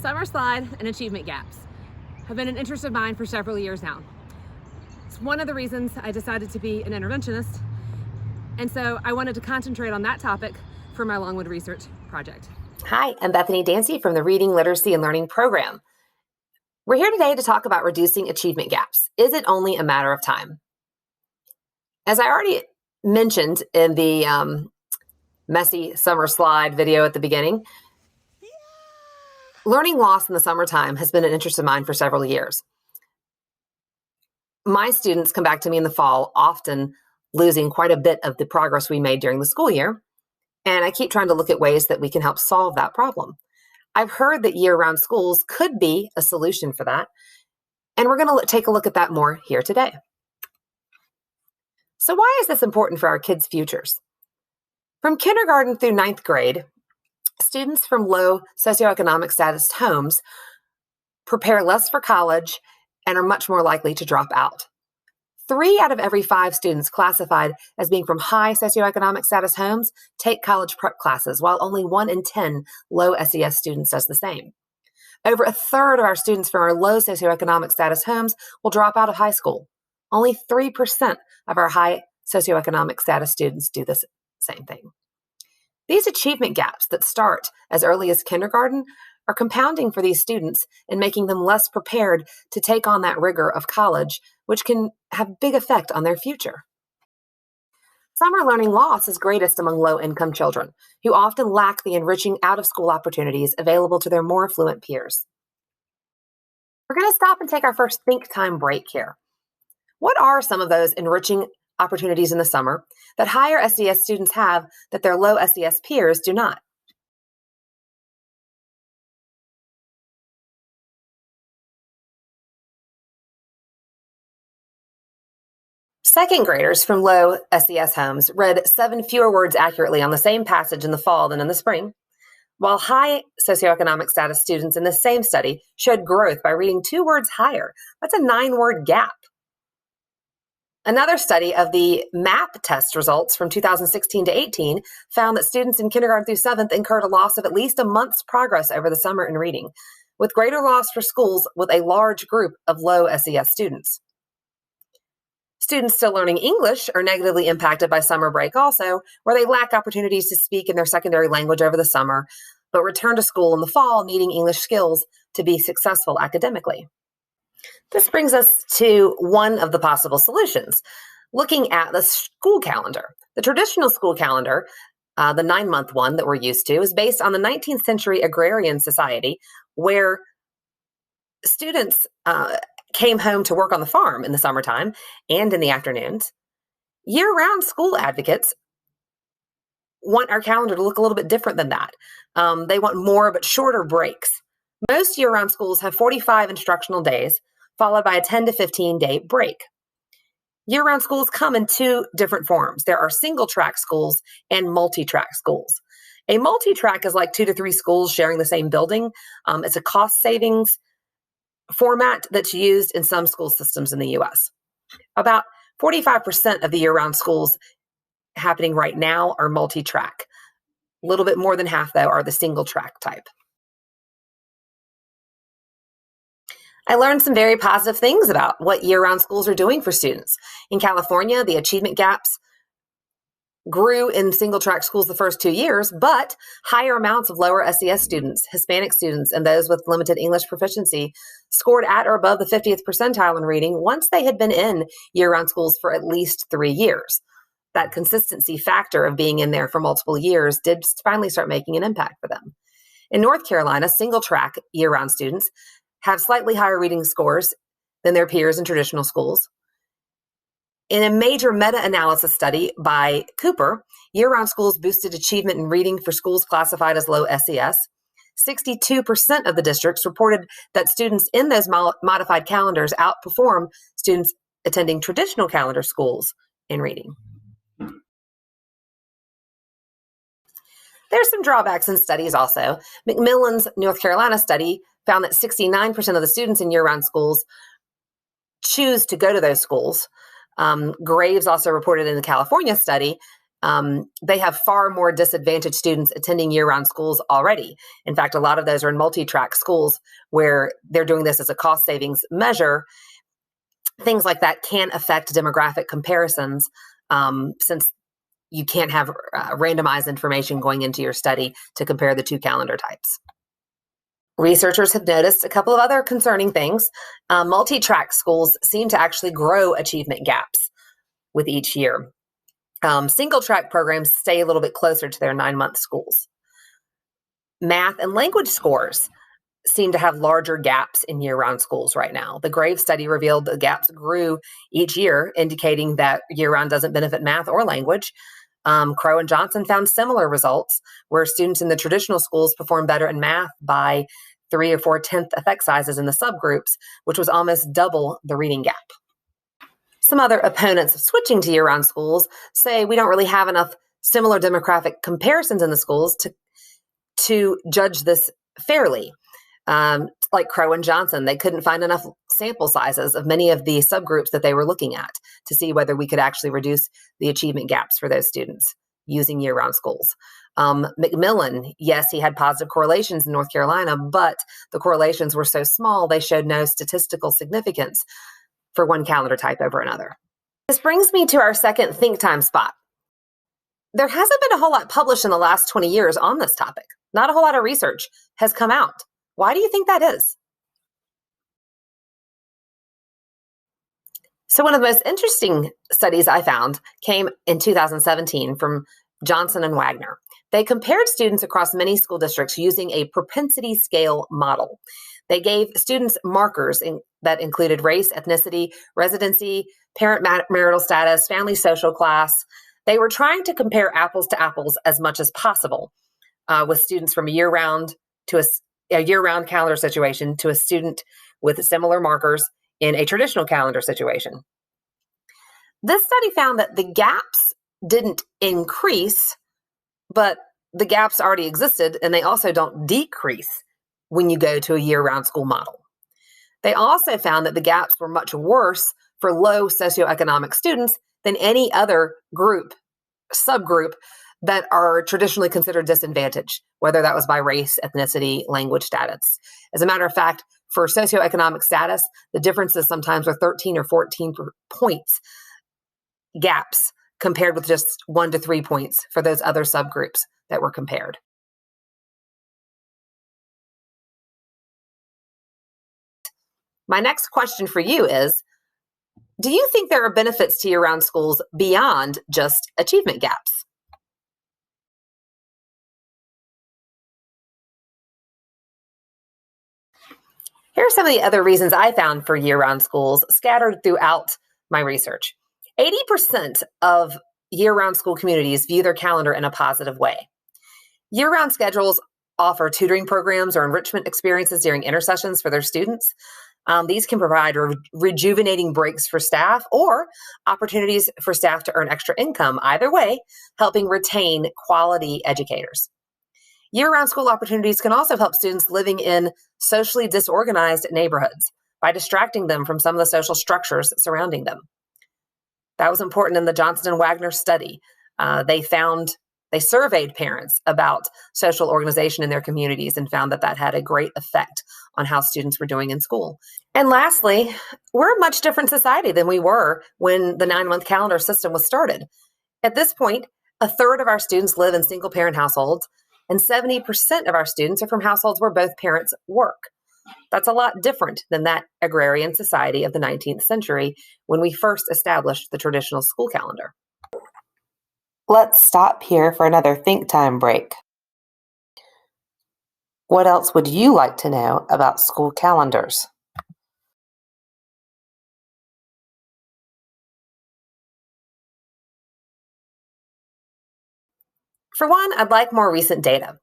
Summer slide and achievement gaps have been an interest of mine for several years now. It's one of the reasons I decided to be an interventionist, and so I wanted to concentrate on that topic for my Longwood research project. Hi, I'm Bethany Dancy from the Reading, Literacy, and Learning program. We're here today to talk about reducing achievement gaps. Is it only a matter of time? As I already mentioned in the messy summer slide video at the beginning, learning loss in the summertime has been an interest of mine for several years. My students come back to me in the fall, often losing quite a bit of the progress we made during the school year, and I keep trying to look at ways that we can help solve that problem. I've heard that year-round schools could be a solution for that, and we're going to take a look at that more here today. So why is this important for our kids' futures? From kindergarten through ninth grade, students from low socioeconomic status homes prepare less for college and are much more likely to drop out. 3 out of every 5 students classified as being from high socioeconomic status homes take college prep classes, while only 1 in 10 low SES students does the same. Over a third of our students from our low socioeconomic status homes will drop out of high school. Only 3% of our high socioeconomic status students do this same thing. These achievement gaps that start as early as kindergarten are compounding for these students and making them less prepared to take on that rigor of college, which can have big effect on their future. Summer learning loss is greatest among low-income children, who often lack the enriching out-of-school opportunities available to their more affluent peers. We're going to stop and take our first think time break here. What are some of those enriching opportunities in the summer that higher SES students have that their low SES peers do not? Second graders from low SES homes read 7 fewer words accurately on the same passage in the fall than in the spring, while high socioeconomic status students in the same study showed growth by reading 2 words higher. That's a 9-word gap. Another study of the MAP test results from 2016 to 18 found that students in kindergarten through 7th incurred a loss of at least a month's progress over the summer in reading, with greater loss for schools with a large group of low SES students. Students still learning English are negatively impacted by summer break also, where they lack opportunities to speak in their secondary language over the summer, but return to school in the fall needing English skills to be successful academically. This brings us to one of the possible solutions, looking at the school calendar. The traditional school calendar, the 9-month one that we're used to, is based on the 19th century agrarian society, where students came home to work on the farm in the summertime and in the afternoons. Year-round school advocates want our calendar to look a little bit different than that. They want more but shorter breaks. Most year-round schools have 45 instructional days, followed by a 10 to 15-day break. Year-round schools come in 2 different forms. There are single-track schools and multi-track schools. A multi-track is like 2 to 3 schools sharing the same building. It's a cost savings format that's used in some school systems in the U.S. About 45% of the year-round schools happening right now are multi-track. A little bit more than half, though, are the single-track type. I learned some very positive things about what year-round schools are doing for students. In California, the achievement gaps grew in single-track schools the first 2 years, but higher amounts of lower SES students, Hispanic students, and those with limited English proficiency scored at or above the 50th percentile in reading once they had been in year-round schools for at least 3 years. That consistency factor of being in there for multiple years did finally start making an impact for them. In North Carolina, single-track year-round students have slightly higher reading scores than their peers in traditional schools. In a major meta-analysis study by Cooper, year-round schools boosted achievement in reading for schools classified as low SES. 62% of the districts reported that students in those modified calendars outperform students attending traditional calendar schools in reading. There's some drawbacks in studies also. Macmillan's North Carolina study found that 69% of the students in year-round schools choose to go to those schools. Graves also reported in the California study They have far more disadvantaged students attending year-round schools already. In fact, a lot of those are in multi-track schools where they're doing this as a cost savings measure. Things like that can affect demographic comparisons, since you can't have randomized information going into your study to compare the two calendar types. Researchers have noticed a couple of other concerning things. Multi-track schools seem to actually grow achievement gaps with each year. Single-track programs stay a little bit closer to their 9-month schools. Math and language scores seem to have larger gaps in year-round schools right now. The Graves study revealed the gaps grew each year, indicating that year-round doesn't benefit math or language. Crow and Johnson found similar results, where students in the traditional schools performed better in math by 3 or 4/10 effect sizes in the subgroups, which was almost double the reading gap. Some other opponents of switching to year-round schools say we don't really have enough similar demographic comparisons in the schools to judge this fairly. Like Crow and Johnson, they couldn't find enough sample sizes of many of the subgroups that they were looking at to see whether we could actually reduce the achievement gaps for those students using year-round schools. McMillan, yes, he had positive correlations in North Carolina, but the correlations were so small they showed no statistical significance for one calendar type over another. This brings me to our second think time spot. There hasn't been a whole lot published in the last 20 years on this topic. Not a whole lot of research has come out. Why do you think that is? So one of the most interesting studies I found came in 2017 from Johnson and Wagner. They compared students across many school districts using a propensity scale model. They gave students markers that included race, ethnicity, residency, parent marital status, family social class. They were trying to compare apples to apples as much as possible with students from a year-round calendar situation to a student with similar markers in a traditional calendar situation. This study found that the gaps didn't increase, but the gaps already existed, and they also don't decrease when you go to a year-round school model. They also found that the gaps were much worse for low socioeconomic students than any other subgroup that are traditionally considered disadvantaged, whether that was by race, ethnicity, language status. As a matter of fact, for socioeconomic status, the differences sometimes are 13 or 14 points gaps compared with just 1 to 3 points for those other subgroups that were compared. My next question for you is, do you think there are benefits to year-round schools beyond just achievement gaps? Here are some of the other reasons I found for year-round schools scattered throughout my research. 80% of year-round school communities view their calendar in a positive way. Year-round schedules offer tutoring programs or enrichment experiences during intersessions for their students. These can provide rejuvenating breaks for staff or opportunities for staff to earn extra income, either way, helping retain quality educators. Year-round school opportunities can also help students living in socially disorganized neighborhoods by distracting them from some of the social structures surrounding them. That was important in the Johnson and Wagner study. They surveyed parents about social organization in their communities and found that had a great effect on how students were doing in school. And lastly, we're a much different society than we were when the 9-month calendar system was started. At this point, a third of our students live in single-parent households, and 70% of our students are from households where both parents work. That's a lot different than that agrarian society of the 19th century when we first established the traditional school calendar. Let's stop here for another think time break. What else would you like to know about school calendars? For one, I'd like more recent data.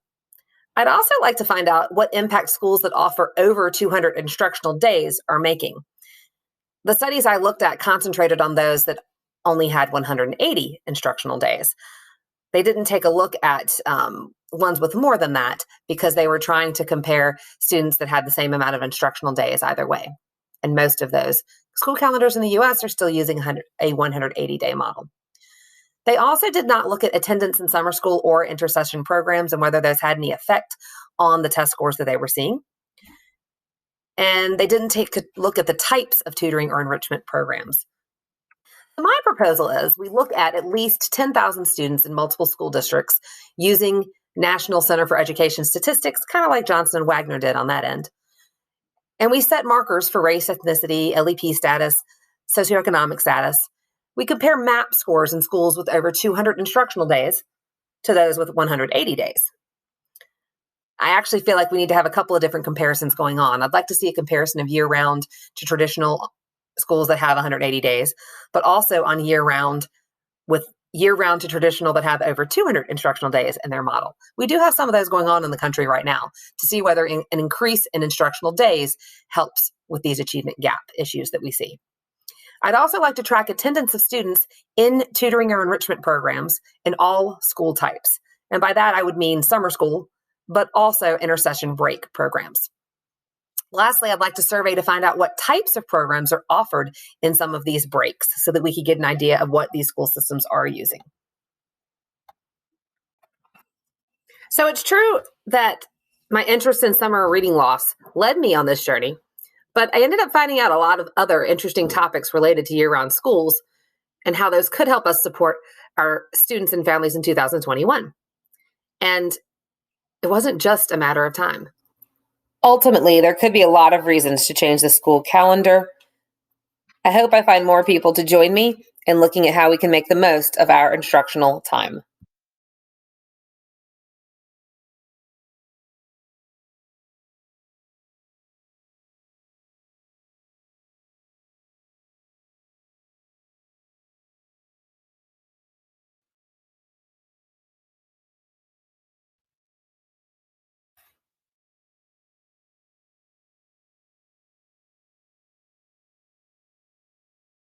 I'd also like to find out what impact schools that offer over 200 instructional days are making. The studies I looked at concentrated on those that only had 180 instructional days. They didn't take a look at ones with more than that because they were trying to compare students that had the same amount of instructional days either way. And most of those school calendars in the US are still using a 180-day model. They also did not look at attendance in summer school or intercession programs and whether those had any effect on the test scores that they were seeing. And they didn't take a look at the types of tutoring or enrichment programs. My proposal is we look at least 10,000 students in multiple school districts using National Center for Education Statistics, kind of like Johnson and Wagner did on that end. And we set markers for race, ethnicity, LEP status, socioeconomic status. We compare MAP scores in schools with over 200 instructional days to those with 180 days. I actually feel like we need to have a couple of different comparisons going on. I'd like to see a comparison of year-round to traditional schools that have 180 days, but also on year-round with year-round to traditional that have over 200 instructional days in their model. We do have some of those going on in the country right now to see whether an increase in instructional days helps with these achievement gap issues that we see. I'd also like to track attendance of students in tutoring or enrichment programs in all school types. And by that, I would mean summer school, but also intercession break programs. Lastly, I'd like to survey to find out what types of programs are offered in some of these breaks so that we can get an idea of what these school systems are using. So it's true that my interest in summer reading loss led me on this journey, but I ended up finding out a lot of other interesting topics related to year-round schools and how those could help us support our students and families in 2021. And it wasn't just a matter of time. Ultimately, there could be a lot of reasons to change the school calendar. I hope I find more people to join me in looking at how we can make the most of our instructional time.